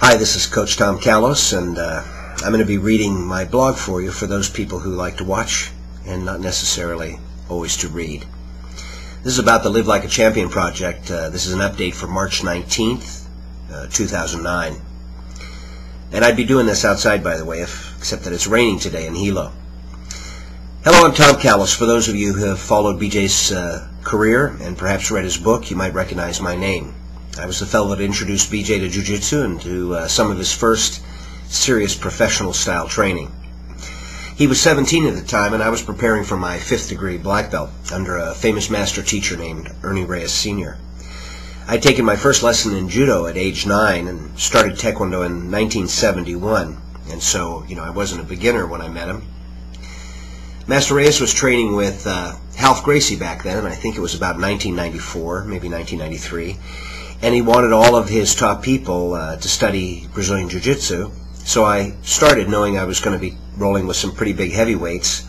Hi, this is Coach Tom Callos, and I'm going to be reading my blog for you for those people who like to watch and not necessarily always to read. This is about the Live Like a Champion project. This is an update for March 19th, 2009. And I'd be doing this outside, by the way, except that it's raining today in Hilo. Hello, I'm Tom Callos. For those of you who have followed BJ's career and perhaps read his book, you might recognize my name. I was the fellow that introduced BJ to Jiu-Jitsu and to some of his first serious professional style training. He was 17 at the time, and I was preparing for my 5th degree black belt under a famous master teacher named Ernie Reyes Sr. I'd taken my first lesson in Judo at age 9 and started Taekwondo in 1971, and so, I wasn't a beginner when I met him. Master Reyes was training with Ralph Gracie back then, and I think it was about 1994, maybe 1993. And he wanted all of his top people to study Brazilian Jiu-Jitsu. So I started knowing I was going to be rolling with some pretty big heavyweights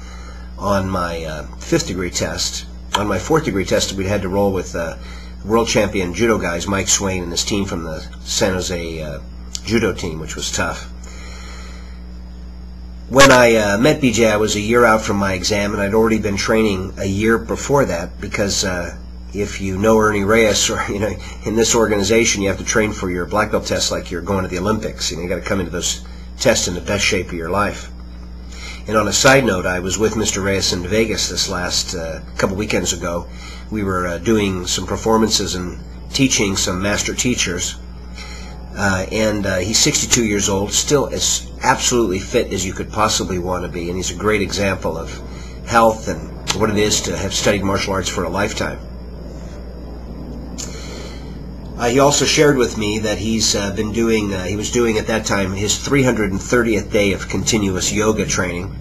on my 5th degree test. On my 4th degree test, we had to roll with world champion judo guys, Mike Swain and his team from the San Jose judo team, which was tough. When I met BJ, I was a year out from my exam, and I'd already been training a year before that because if you know Ernie Reyes, or in this organization, you have to train for your black belt test like you're going to the Olympics. You got to come into those tests in the best shape of your life. And on a side note, I was with Mr. Reyes in Vegas this last couple weekends ago. We were doing some performances and teaching some master teachers. And he's 62 years old, still as absolutely fit as you could possibly want to be. And he's a great example of health and what it is to have studied martial arts for a lifetime. He also shared with me that he's been doing, he was doing at that time his 330th day of continuous yoga training.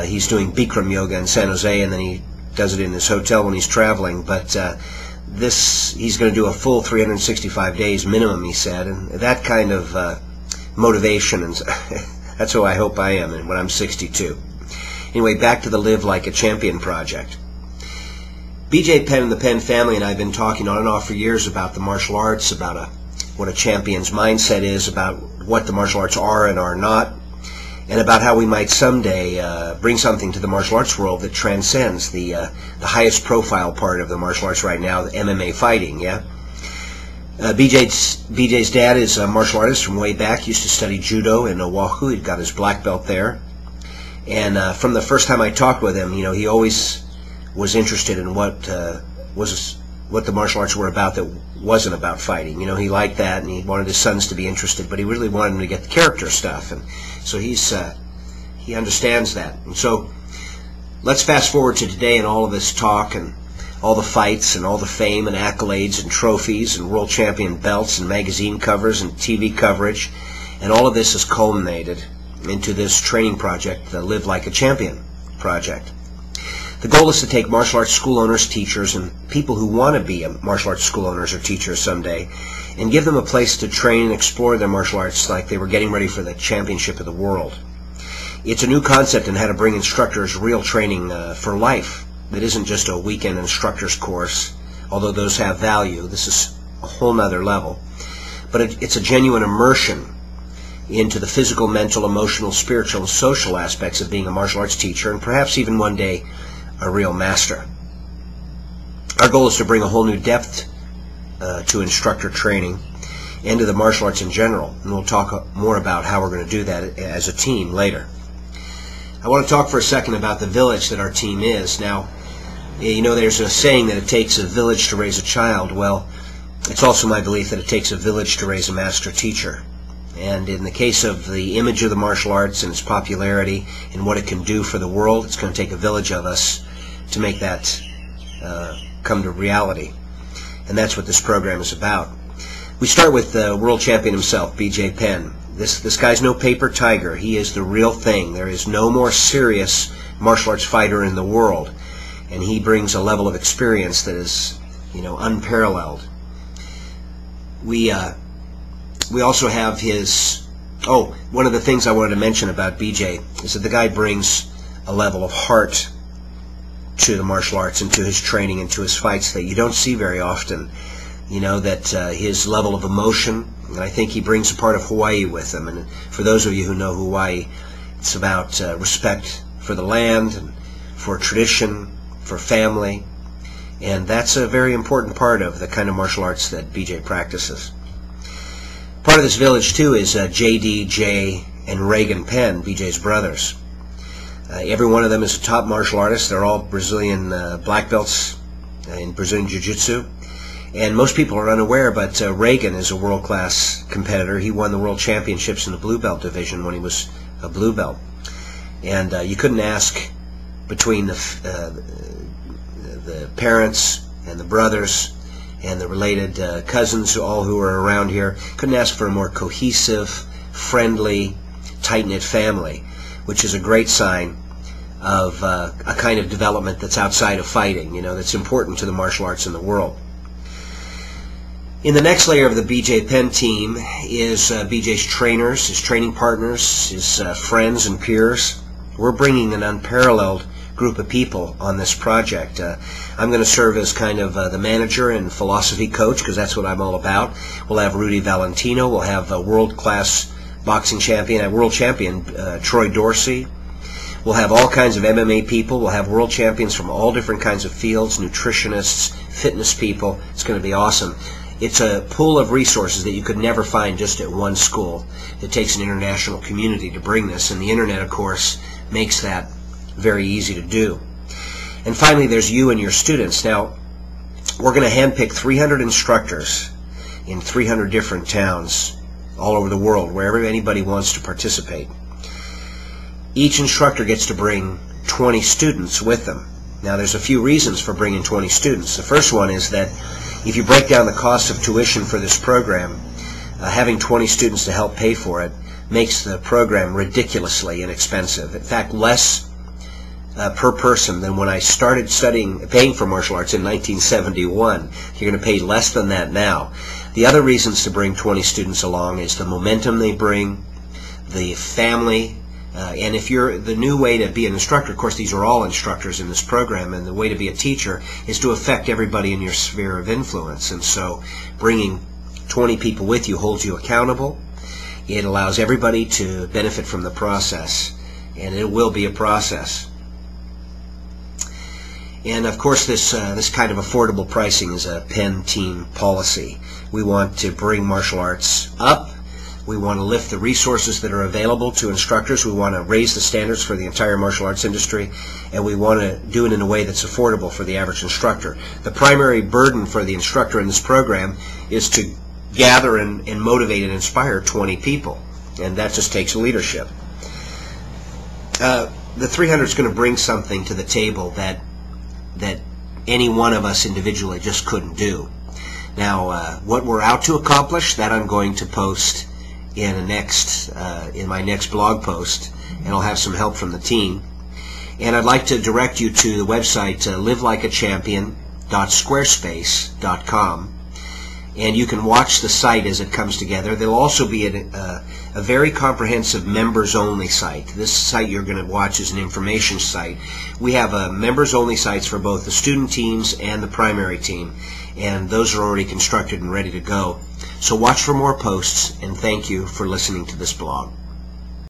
He's doing Bikram yoga in San Jose, and then he does it in his hotel when he's traveling. But he's going to do a full 365 days minimum, he said, and that kind of motivation, and that's who I hope I am when I'm 62. Anyway, back to the Live Like a Champion project. BJ Penn and the Penn family and I have been talking on and off for years about the martial arts, about what a champion's mindset is, about what the martial arts are and are not, and about how we might someday bring something to the martial arts world that transcends the highest profile part of the martial arts right now, the MMA fighting, yeah? BJ's dad is a martial artist from way back. He used to study judo in Oahu. He'd got his black belt there. And from the first time I talked with him, he always was interested in what the martial arts were about that wasn't about fighting. He liked that, and he wanted his sons to be interested, but he really wanted them to get the character stuff, and so he understands that. And so let's fast forward to today and all of this talk and all the fights and all the fame and accolades and trophies and world champion belts and magazine covers and TV coverage, and all of this has culminated into this training project, the Live Like a Champion project. The goal is to take martial arts school owners, teachers, and people who want to be martial arts school owners or teachers someday, and give them a place to train and explore their martial arts like they were getting ready for the championship of the world. It's a new concept in how to bring instructors real training for life. That isn't just a weekend instructor's course, although those have value. This is a whole nother level. But it's a genuine immersion into the physical, mental, emotional, spiritual, and social aspects of being a martial arts teacher, and perhaps even one day a real master. Our goal is to bring a whole new depth to instructor training and to the martial arts in general, and we'll talk more about how we're going to do that as a team later. I want to talk for a second about the village that our team is. Now, there's a saying that it takes a village to raise a child. Well, it's also my belief that it takes a village to raise a master teacher. And in the case of the image of the martial arts and its popularity and what it can do for the world, it's going to take a village of us to make that come to reality. And that's what this program is about. We start with the world champion himself, BJ Penn. This guy's no paper tiger. He is the real thing. There is no more serious martial arts fighter in the world. And he brings a level of experience that is, unparalleled. We also have his... one of the things I wanted to mention about BJ is that the guy brings a level of heart to the martial arts and to his training and to his fights that you don't see very often. That his level of emotion And I think he brings a part of Hawaii with him. And for those of you who know Hawaii, it's about respect for the land, and for tradition, for family. And that's a very important part of the kind of martial arts that BJ practices. Part of this village, too, is JD, Jay, and Reagan Penn, BJ's brothers. Every one of them is a top martial artist. They're all Brazilian black belts in Brazilian Jiu-Jitsu. And most people are unaware, but Reagan is a world-class competitor. He won the world championships in the blue belt division when he was a blue belt. And you couldn't ask between the parents and the brothers and the related cousins, all who are around here, couldn't ask for a more cohesive, friendly, tight-knit family, which is a great sign of a kind of development that's outside of fighting, you know, that's important to the martial arts in the world. In the next layer of the BJPENN team is BJ's trainers, his training partners, his friends and peers. We're bringing an unparalleled group of people on this project. I'm going to serve as kind of the manager and philosophy coach, because that's what I'm all about. We'll have Rudy Valentino. We'll have a world-class boxing champion, a world champion, Troy Dorsey. We'll have all kinds of MMA people. We'll have world champions from all different kinds of fields, nutritionists, fitness people. It's going to be awesome. It's a pool of resources that you could never find just at one school. It takes an international community to bring this, and the internet, of course, makes that very easy to do. And finally, there's you and your students. Now, we're going to handpick 300 instructors in 300 different towns all over the world, wherever anybody wants to participate. Each instructor gets to bring 20 students with them. Now, there's a few reasons for bringing 20 students. The first one is that if you break down the cost of tuition for this program, having 20 students to help pay for it makes the program ridiculously inexpensive. In fact, less per person than when I started paying for martial arts in 1971. You're going to pay less than that now. The other reasons to bring 20 students along is the momentum they bring, the family, and if you're the new way to be an instructor, of course these are all instructors in this program, and the way to be a teacher is to affect everybody in your sphere of influence. And so bringing 20 people with you holds you accountable. It allows everybody to benefit from the process, and it will be a process. And of course this kind of affordable pricing is a Penn team policy. We want to bring martial arts up. We want to lift the resources that are available to instructors. We want to raise the standards for the entire martial arts industry, and we want to do it in a way that's affordable for the average instructor. The primary burden for the instructor in this program is to gather and motivate and inspire 20 people, and that just takes leadership. The 300 is going to bring something to the table that any one of us individually just couldn't do. Now, what we're out to accomplish, that I'm going to post in my next blog post, and I'll have some help from the team. And I'd like to direct you to the website livelikeachampion.squarespace.com, and you can watch the site as it comes together. There'll also be a very comprehensive members-only site. This site you're going to watch is an information site. We have members-only sites for both the student teams and the primary team, and those are already constructed and ready to go. So watch for more posts, and thank you for listening to this blog.